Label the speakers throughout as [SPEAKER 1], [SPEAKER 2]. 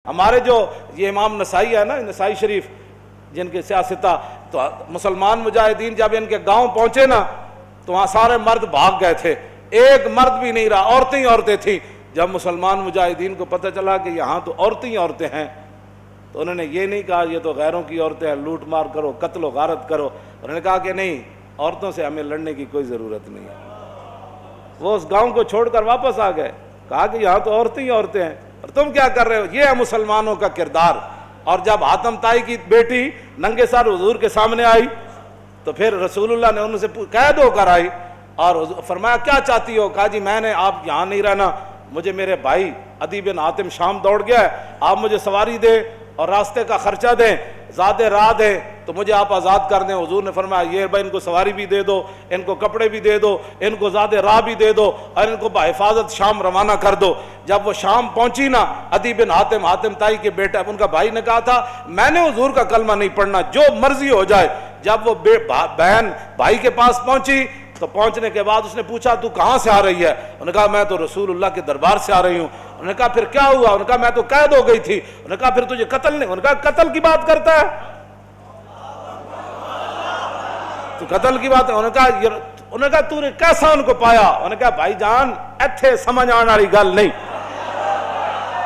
[SPEAKER 1] ہمارے جو یہ امام نسائی ہے نا، نسائی شریف جن کے سیاستہ، تو مسلمان مجاہدین جب ان کے گاؤں پہنچے نا تو وہاں سارے مرد بھاگ گئے تھے، ایک مرد بھی نہیں رہا، عورتیں ہی عورتیں تھیں۔ جب مسلمان مجاہدین کو پتہ چلا کہ یہاں تو عورتیں ہی عورتیں ہیں، تو انہوں نے یہ نہیں کہا یہ تو غیروں کی عورتیں ہیں، لوٹ مار کرو، قتل و غارت کرو۔ انہوں نے کہا کہ نہیں، عورتوں سے ہمیں لڑنے کی کوئی ضرورت نہیں ہے۔ وہ اس گاؤں کو چھوڑ کر واپس آ گئے، کہا کہ یہاں تو عورتیں ہی عورتیں ہیں اور تم کیا کر رہے ہو؟ یہ ہے مسلمانوں کا کردار۔ اور جب حاتم طائی کی بیٹی ننگے سر حضور کے سامنے آئی تو پھر رسول اللہ نے ان سے قید ہو کر آئی اور فرمایا کیا چاہتی ہو؟ کہا جی میں نے آپ یہاں نہیں رہنا، مجھے میرے بھائی عدی بن حاتم شام دوڑ گیا ہے، آپ مجھے سواری دیں اور راستے کا خرچہ دیں، زیادہ راہ دیں تو مجھے آپ آزاد کر دیں۔ حضور نے فرمایا یہ بھائی ان کو سواری بھی دے دو، ان کو کپڑے بھی دے دو، ان کو زیادہ راہ بھی دے دو اور ان کو بحفاظت شام روانہ کر دو۔ جب وہ شام پہنچی نا، عدی بن حاتم، حاتم طائی کے بیٹا، ان کا بھائی نے کہا تھا میں نے حضور کا کلمہ نہیں پڑھنا، جو مرضی ہو جائے۔ جب وہ بہن بھائی کے پاس پہنچی تو پہنچنے کے بعد اس نے پوچھا تو کہاں سے آ رہی ہے؟ انہوں نے کہا میں تو رسول اللہ کے دربار سے آ رہی ہوں۔ انہوں نے کہا پھر کیا ہوا؟ انہوں نے کہا میں تو قید ہو گئی تھی۔ انہوں نے کہا پھر تجھے قتل نہیں؟ انہوں نے کہا قتل کی بات کرتا ہے تو قتل کی بات ہے؟ انہوں نے کہا تو نے کیسا ان کو پایا؟ انہوں نے کہا بھائی جان ایتھے سمجھ آنے والی گل نہیں۔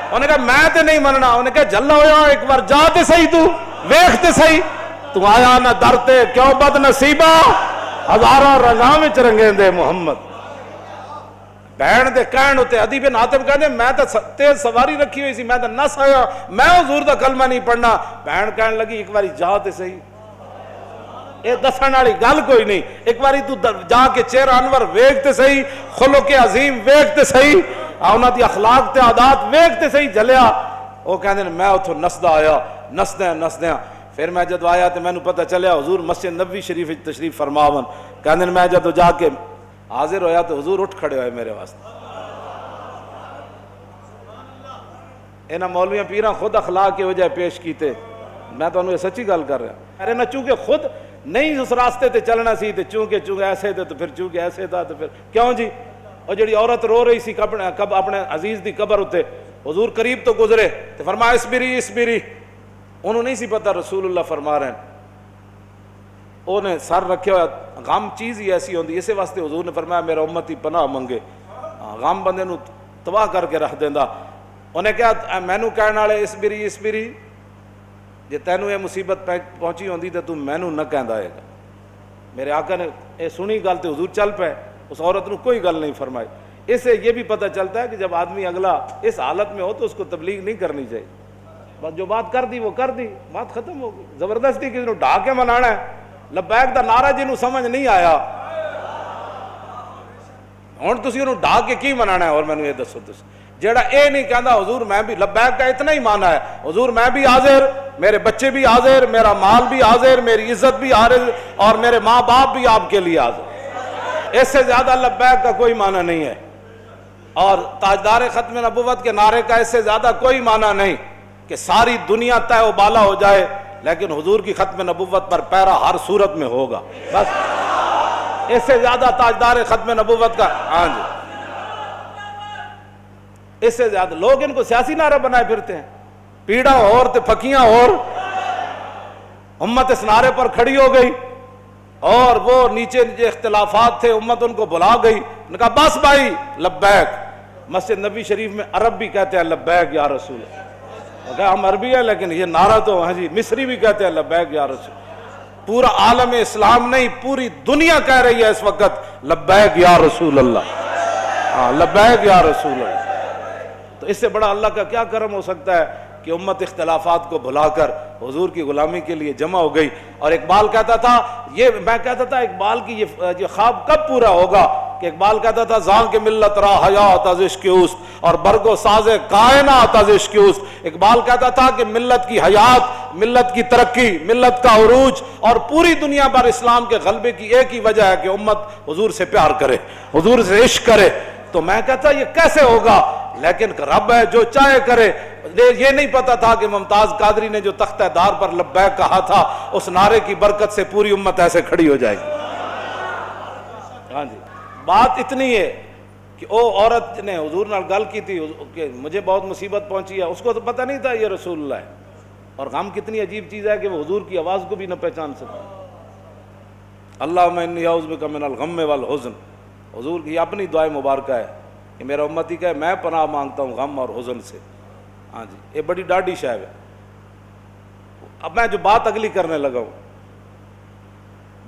[SPEAKER 1] انہوں نے کہا میں تے نہیں مننا۔ انہوں نے کہا جلا ہویا ایک بار جا تے صحیح، تو ویکھ تے صحیح، تو آیا نہ درتے کیوں بد نصیبہ، ہزاروں رنگاں وچ رنگیں دے محمد۔ بہن دے کہن ہوتے عدی بن حاتم کہنے میں تو تیز سواری رکھی ہوئی سی، میں تو نس آیا، میں حضور دا کلمہ نہیں پڑھنا۔ بہن کہنے لگی ایک باری جا تے صحیح، یہ دسن والی گل کوئی نہیں، ایک باری تو جا کے چہرہ انور ویکھ تے صحیح، خلق عظیم ویکھ تے صحیح، انہاں دی اخلاق تے عادات ویکھ تے صحیح جلیا۔ وہ کہندے میں اتھوں نسدا آیا، نسدیاں پھر میں جدو آیا تو مینوں پتہ چلیا حضور مسجد نبوی شریف وچ تشریف فرماون۔ کہندے میں جدو جا کے حاضر ہویا تو حضور اٹھ کھڑے ہوئے میرے واسطے۔ انہاں مولویاں پیراں خود اخلاق کے وجہ پیش کیتے، میں تو انہوں سچی گل کر رہا۔ ارے نہ چونکہ خود نہیں اس راستے تے چلنا سی تے چونکہ ایسے تھے تو پھر چونکہ ایسے تھا تو پھر کیوں جی؟ اور جڑی عورت رو رہی سی اپنے عزیز دی قبر ہوتے، حضور قریب تو گزرے تو فرمایا اسبری، انہوں نہیں سی پتہ رسول اللہ فرما رہے ہیں، انہیں سر رکھے ہوا۔ غم چیز ہی ایسی ہوندی، اسی واسطے حضور نے فرمایا میرا امتی پناہ منگے، غم بندے نو تباہ کر کے رکھ دیندا۔ انہیں کہا مینوں کہنے والے اسبری، جے تینوں یہ مصیبت پہنچی ہوندی تو تم مینوں نہ کہندا ہے گا۔ میرے آقا نے یہ سنی گل تے حضور چل پے، اس عورت نو کوئی گل نہیں فرمائی۔ اس سے یہ بھی پتہ چلتا ہے کہ جب آدمی اگلا اس حالت میں ہو تو اس کو تبلیغ نہیں کرنی چاہیے، بس جو بات کر دی وہ کر دی، بات ختم ہو گئی۔ زبردستی کسی نو ڈھا کے منانا ہے، لبیک دا نعرہ جنوں سمجھ نہیں آیا ہن تسی انہوں ڈھا کے کی منانا ہے؟ اور مینوں یہ دسو تسی جیڑا اے نہیں کہندا حضور میں بھی لبیک کا اتنا ہی مانا ہے، حضور میں بھی حاضر، میرے بچے بھی حاضر، میرا مال بھی حاضر، میری عزت بھی حاضر اور میرے ماں باپ بھی آپ کے لیے حاضر، اس سے زیادہ لبیک کا کوئی معنی نہیں ہے۔ اور تاجدار ختم نبوت کے نعرے کا اس سے زیادہ کوئی معنی نہیں کہ ساری دنیا طے و بالا ہو جائے لیکن حضور کی ختم نبوت پر پیرا ہر صورت میں ہوگا، بس اس سے زیادہ تاجدار ختم نبوت کا ہاں جی اس سے زیادہ لوگ ان کو سیاسی نعرہ بنائے پھرتے ہیں، پیڑا اور تے پھکیاں اور امت اس نعرے پر کھڑی ہو گئی اور وہ نیچے اختلافات تھے امت ان کو بلا گئی، انہوں نے کہا بس بھائی لبیک۔ مسجد نبی شریف میں عرب بھی کہتے ہیں لبیک یا رسول، ہم عربی ہیں لیکن یہ نعرہ تو ہاں جی مصری بھی کہتے ہیں لبیک یا رسول۔ پورا عالم اسلام نہیں پوری دنیا کہہ رہی ہے اس وقت لبیک یا رسول اللہ، ہاں لبیک یا رسول اللہ۔ تو اس سے بڑا اللہ کا کیا کرم ہو سکتا ہے کہ امت اختلافات کو بھلا کر حضور کی غلامی کے لیے جمع ہو گئی۔ اور اقبال کہتا تھا میں کہتا تھا اقبال کی یہ خواب کب پورا ہوگا کہ اقبال کہتا تھا زان کے ملت را حیات از عشق اوست اور برگ و ساز کائنات از عشق اوست۔ اقبال کہتا تھا کہ ملت کی حیات، ملت کی ترقی، ملت کا عروج اور پوری دنیا پر اسلام کے غلبے کی ایک ہی وجہ ہے کہ امت حضور سے پیار کرے، حضور سے عشق کرے۔ تو میں کہتا یہ کیسے ہوگا، لیکن رب ہے جو چاہے کرے۔ یہ نہیں پتا تھا کہ ممتاز قادری نے جو تختہ دار پر لبیک کہا تھا اس نعرے کی برکت سے پوری امت ایسے کھڑی ہو جائے گی۔ ہاں جی بات اتنی ہے کہ او عورت نے حضور نال گل کی تھی کہ مجھے بہت مصیبت پہنچی ہے، اس کو تو پتہ نہیں تھا یہ رسول اللہ ہے، اور غم کتنی عجیب چیز ہے کہ وہ حضور کی آواز کو بھی نہ پہچان سکا۔ اللہم انی اعوذ بک من الغم والحزن، حضور کی اپنی دعائے مبارکہ ہے کہ میرا امتی کہ میں پناہ مانگتا ہوں غم اور حزن سے۔ ہاں جی، یہ بڑی ڈاڈی شے ہے۔ اب میں جو بات اگلی کرنے لگا ہوں،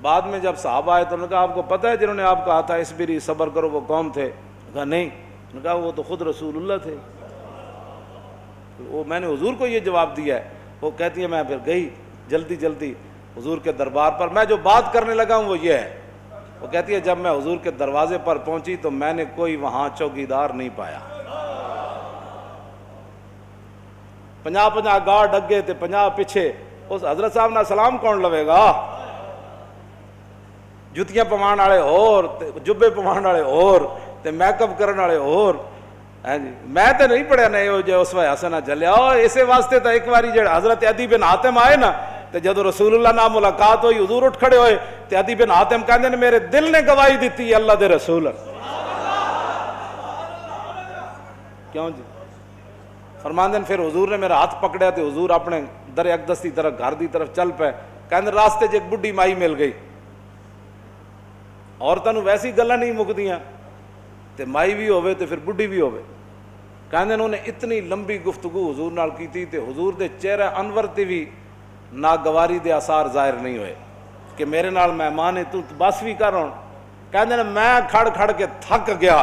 [SPEAKER 1] بعد میں جب صحابہ آئے تو انہوں نے کہا آپ کو پتہ ہے جنہوں نے آپ کہا تھا اصبری صبر کرو وہ کون تھے؟ کہا نہیں۔ انہوں نے کہا وہ تو خود رسول اللہ تھے۔ وہ میں نے حضور کو یہ جواب دیا ہے۔ وہ کہتی ہے میں پھر گئی جلدی جلدی حضور کے دربار پر، میں جو بات کرنے لگا ہوں وہ یہ ہے۔ وہ کہتی ہے جب میں حضور کے دروازے پر پہنچی تو میں نے کوئی وہاں چوکیدار نہیں پایا۔ 50 گارڈ اگے تے 50 پیچھے، اس حضرت صاحب نہ سلام کون لوے گا؟ جتیاں پوان والے اور جبے پوان والے اور تے میک اپ کرن والے اور۔ ہاں جی، میں تے نہیں پڑھیا نہیں جو اس وقت حسنہ جلیا، اور اسی واسطے تو ایک باری جڑا حضرت عدی بن حاتم آئے نا تے جدو رسول اللہ نال ملاقات ہوئی حضور اٹھ کھڑے ہوئے تے عدی بن حاتم کہندے نے میرے دل نے گواہی دیتی ہے اللہ دے رسول۔ کیوں جی؟ فرماندے پھر حضور نے میرا ہاتھ پکڑیا تے حضور اپنے در اقدس کی طرف گھر دی طرف چل پے۔ کہندے راستے ایک بڈھی مائی مل گئی، عورتاں نوں ویسی گلاں نہیں مکدیاں تے مائی بھی ہوے تے پھر بڈھی بھی ہوے۔ کہندے انہوں نے اتنی لمبی گفتگو حضور نال کیتی تے حضور دے چہرہ انور تے بھی ناگواری دے آثار ظاہر نہیں ہوئے کہ میرے نال مہمان ہے تو بس بھی کر ہوں۔ کہندے نے میں کھڑ کھڑ کے تھک گیا،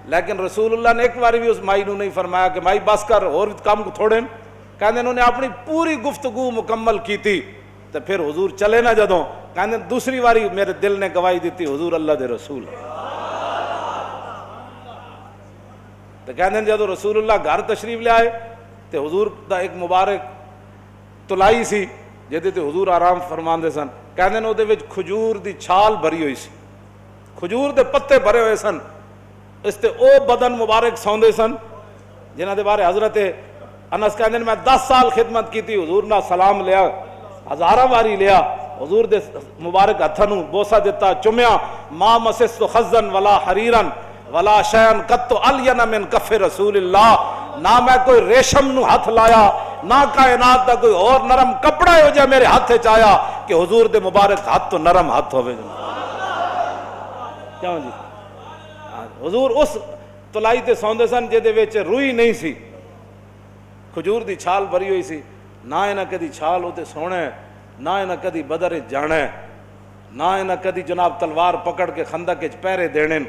[SPEAKER 1] لیکن رسول اللہ نے ایک بار بھی اس مائی نو نہیں فرمایا کہ مائی بس کر اور کام تھوڑے۔ کہندے انہوں نے اپنی پوری گفتگو مکمل کی تھی تو پھر حضور چلے نہ جدوں، کہندے دوسری باری میرے دل نے گواہی دیتی حضور اللہ دے رسول۔ تو کہندے جدوں رسول اللہ گھر تشریف لے آئے تو حضور دا ایک مبارک تلائی سی جہدے تے حضور آرام فرماندے سن۔ کہندے نے اودے وچ کھجور دی چھال بھری ہوئی سی، کھجور دے پتے بھرے ہوئے سن، اس تے او بدن مبارک سوندے سن جنہاں دے بارے حضرت انس کہندے نے میں 10 سال خدمت کیتی، حضور نہ سلام لیا، ہزاراں واری لیا، حضور دے مبارک ہتھاں نوں بوسہ دتا، چومیا۔ ما مسست خزن ولا حریرن ولا شیئن قط الین من کف رسول اللہ، نہ میں کوئی ریشم نو ہاتھ لایا نہ کائنات دا کوئی اور نرم کپڑا ہو جائے میرے ہاتھ چ آیا کہ حضور دے مبارک ہاتھ تو نرم ہاتھ ہوئے۔ کیوں جی؟ حضور اس تلائی تے سوندے سن جہدے وچ روئی نہیں سی، کھجور دی چھال بھری ہوئی سی، نہ انہاں کدی چھال ہوتے سونے، نہ انہاں کدی بدر جانے، نہ انہاں کدی جناب تلوار پکڑ کے خندق وچ پہرے دینے۔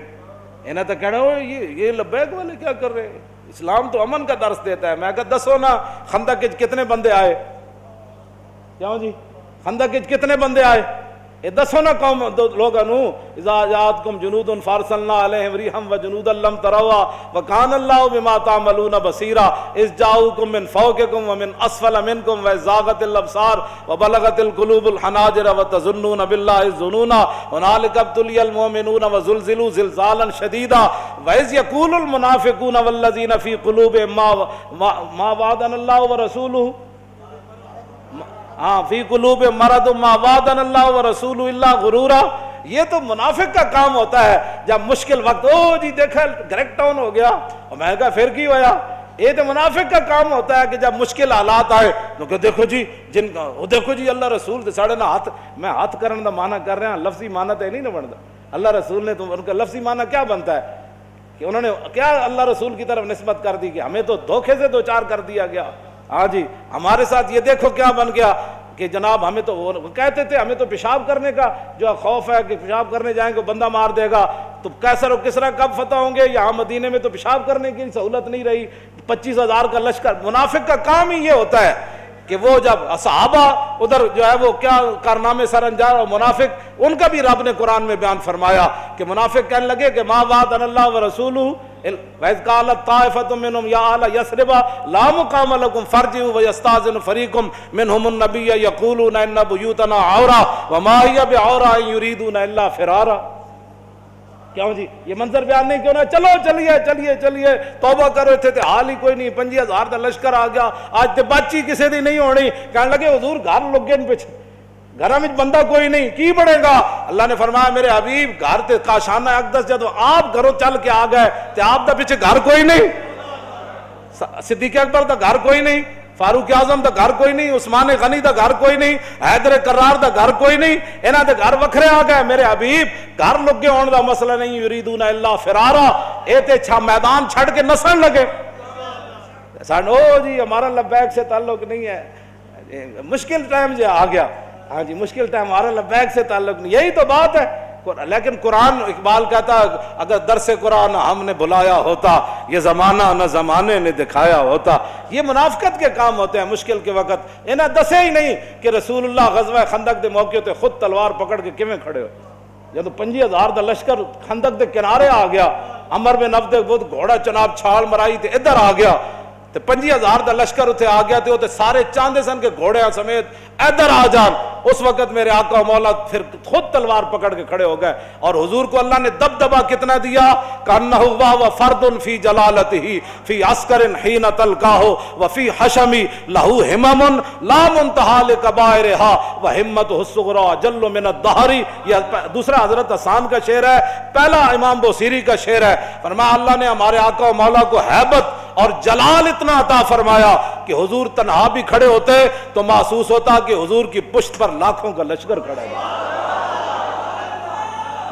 [SPEAKER 1] انہیں تو کہنا یہ لبیک والے کیا کر رہے ہیں؟ اسلام تو امن کا درس دیتا ہے۔ میں کہا دسو نا خندق وچ کتنے بندے آئے؟ کیوں جی؟ خندق وچ کتنے بندے آئے؟ یہ دسو نا قوم لوگاں نو، اذا جاءتکم جنود فارسلنا علیہم ریحا وجنودا لم تروا وکان اللہ بما تعملون بصیرا اذ جاءوکم من فوقکم ومن اسفل منکم وزاغت الابصار وبلغت القلوب الحناجر وتظنون باللہ الظنونا هنالک ابتلی المؤمنون وزلزلوا زلزالا شدیدا واذ یقول المنافقون والذین فی قلوبہم ما وعدنا اللہ ورسولہ ہاں فی قلوب مرض ما وعدنا اللہ ورسول اللہ غرورا۔ یہ تو منافق کا کام ہوتا ہے جب مشکل وقت او جی دیکھا گریک ٹاؤن ہو گیا، اور میں کہا پھر کی ہویا؟ یہ تو منافق کا کام ہوتا ہے کہ جب مشکل حالات آئے تو کہ دیکھو جی جن کا دیکھو جی اللہ رسول ساڑھے نہ ہاتھ، میں ہاتھ کرنے دا معنی کر رہے ہیں، لفظی معنی تو نہیں نہ بنتا۔ اللہ رسول نے تو ان کا لفظی معنی کیا بنتا ہے کہ انہوں نے کیا اللہ رسول کی طرف نسبت کر دی کہ ہمیں تو دھوکے سے دوچار کر دیا گیا۔ ہاں جی، ہمارے ساتھ یہ دیکھو کیا بن گیا کہ جناب ہمیں تو وہ کہتے تھے ہمیں تو پیشاب کرنے کا جو خوف ہے کہ پیشاب کرنے جائیں گے بندہ مار دے گا، تو کیسر و کسرا کب فتح ہوں گے؟ یہاں مدینے میں تو پیشاب کرنے کی سہولت نہیں رہی، 25,000 کا لشکر۔ منافق کا کام ہی یہ ہوتا ہے کہ وہ جب صحابہ ادھر جو ہے وہ کیا کارنامے سر انجام، اور منافق ان کا بھی رب نے قرآن میں بیان فرمایا کہ منافق کہنے لگے کہ ما وعدنا اللہ ورسولہ وَإِذْ قَالَتْ طَائِفَةٌ مِّنْهُمْ يَا أَهْلَ يَثْرِبَ لَا مُقَامَ لَكُمْ فَارْجِعُوا وَيَسْتَأْذِنُ فَرِيقٌ مِّنْهُمُ النَّبِيَّ يَقُولُونَ إِنَّ بُيُوتَنَا عَوْرَةٌ وَمَا هِيَ بِعَوْرَةٍ إِن يُرِيدُونَ إِلَّا فِرَارًا۔ کیوں جی یہ منظر بیان نہیں کیوں نہ؟ چلو چلیے چلیے چلیے توبہ کرو، تھے حال ہی کوئی نہیں، 25,000 کا لشکر آ گیا، آج تے بچی کسی دی نہیں ہونی۔ کہنے لگے حضور گھر لوگ گئے پیچھے، گھر میں بندہ کوئی نہیں کی بڑھے گا. اللہ نے فرمایا میرے حبیب گھر تے کاشانہ اقدس جدو آپ گھروں چل کے آ گئے تے آپ دا پیچھے گھر کوئی نہیں, صدیق اکبر دا گھر کوئی نہیں, فاروق اعظم دا گھر کوئی نہیں, عثمان غنی دا گھر کوئی نہیں, حیدر کرار دا گھر کوئی نہیں, انہاں دے گھر وکھرے آ گئے. میرے حبیب گھر لگے ہون دا مسئلہ نہیں, یریدون الا فرارا, اے تے چھا میدان چھڑ کے نسن لگے. او جی ہمارا لبیک سے تعلق نہیں ہے, مشکل ٹائم جو آ گیا, ہاں جی مشکل ٹائم, ہمارا لبیک سے تعلق نہیں, یہی تو بات ہے. لیکن قرآن, اقبال کہتا اگر درس قرآن ہم نے بلایا ہوتا, یہ زمانہ نہ زمانے نے دکھایا ہوتا. یہ منافقت کے کام ہوتے ہیں مشکل کے وقت. انہیں دسے ہی نہیں کہ رسول اللہ غزوہ خندق دے موقع تے خود تلوار پکڑ کے کیویں کھڑے ہو. جب 25,000 دا لشکر خندق دے کنارے آ گیا, عمر بن عبد بود گھوڑا چناب چھال مرائی تے ادھر آ گیا, تے 25,000 دا لشکر اتنے آ گیا, تے سارے چاندے سن کے گھوڑے سمیت ادھر آ جان. اس وقت میرے آقا و مولا پھر خود تلوار پکڑ کے کھڑے ہو گئے, اور حضور کو اللہ نے دبدبا کتنا دیا, کانہ و فرد فی جلالتہ فی عسکر حین تلقاہ وفی حشمی لہو ہمم لا منتہا لکبائرہا وہمتہ الصغری جل من الدہر. یہ دوسرا حضرت حسان کا شعر ہے, پہلا امام بوصیری کا شعر ہے. فرمایا اللہ نے ہمارے آقا و مولا کو ہیبت اور جلال اتنا عطا فرمایا کہ حضور تنہا بھی کھڑے ہوتے تو محسوس ہوتا کہ حضور کی پشت پر لاکھوں کا لشکر کھڑا ہے.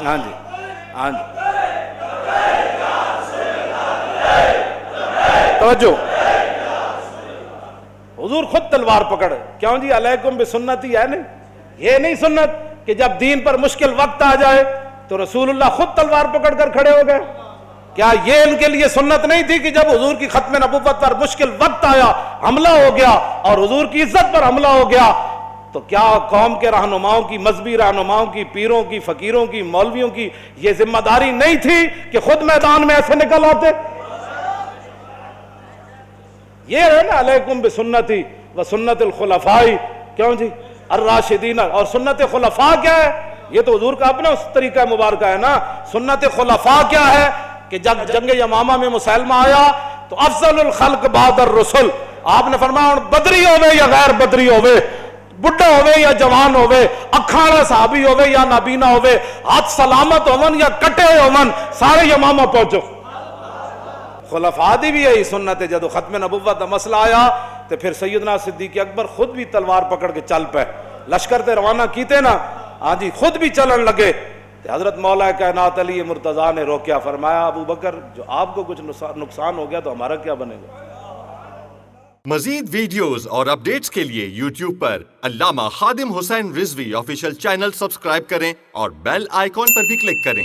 [SPEAKER 1] ہاں جی ہاں جی توجہ, حضور خود تلوار پکڑ. کیوں جی علیکم بسنتی ہے نہیں, یہ نہیں سنت کہ جب دین پر مشکل وقت آ جائے تو رسول اللہ خود تلوار پکڑ کر کھڑے ہو گئے. کیا یہ ان کے لیے سنت نہیں تھی کہ جب حضور کی ختم نبوت پر مشکل وقت آیا, حملہ ہو گیا اور حضور کی عزت پر حملہ ہو گیا, تو کیا قوم کے رہنماؤں کی, مذہبی رہنماؤں کی, پیروں کی, فقیروں کی, مولویوں کی یہ ذمہ داری نہیں تھی کہ خود میدان میں ایسے نکل آتے؟ یہ ہے نا علیکم بسنتی و سنت الخلفاء. کیوں جی الراشدین, اور سنت خلفاء کیا ہے؟ یہ تو حضور کا اپنا اس طریقہ مبارکہ ہے نا. سنت خلفاء کیا ہے کہ جب جنگ یمامہ میں مسلمہ آیا تو افضل الخلق بعد الرسل, آپ نے فرمایا بدری ہوئے یا غیر بدری ہوئے, بڑھا ہوئے یا جوان ہوئے, اکھاڑا صحابی ہوئے یا نابینا ہوئے, ہاتھ سلامت ہومن یا کٹے ہومن, سارے یمامہ پہنچو. خلفاء دی بھی یہی سنت ہے. جب ختم نبوت کا مسئلہ آیا تو پھر سیدنا صدیق اکبر خود بھی تلوار پکڑ کے چل پے, لشکر تے روانہ کیتے نا, ہاں جی خود بھی چلن لگے. حضرت مولا کائنات علی مرتضیٰ نے روکیا, فرمایا ابو بکر جو آپ کو کچھ نقصان ہو گیا تو ہمارا کیا بنے گا.
[SPEAKER 2] مزید ویڈیوز اور اپڈیٹس کے لیے یوٹیوب پر علامہ Khadim Hussain Rizvi official channel subscribe کریں اور بیل آئیکن پر بھی کلک کریں.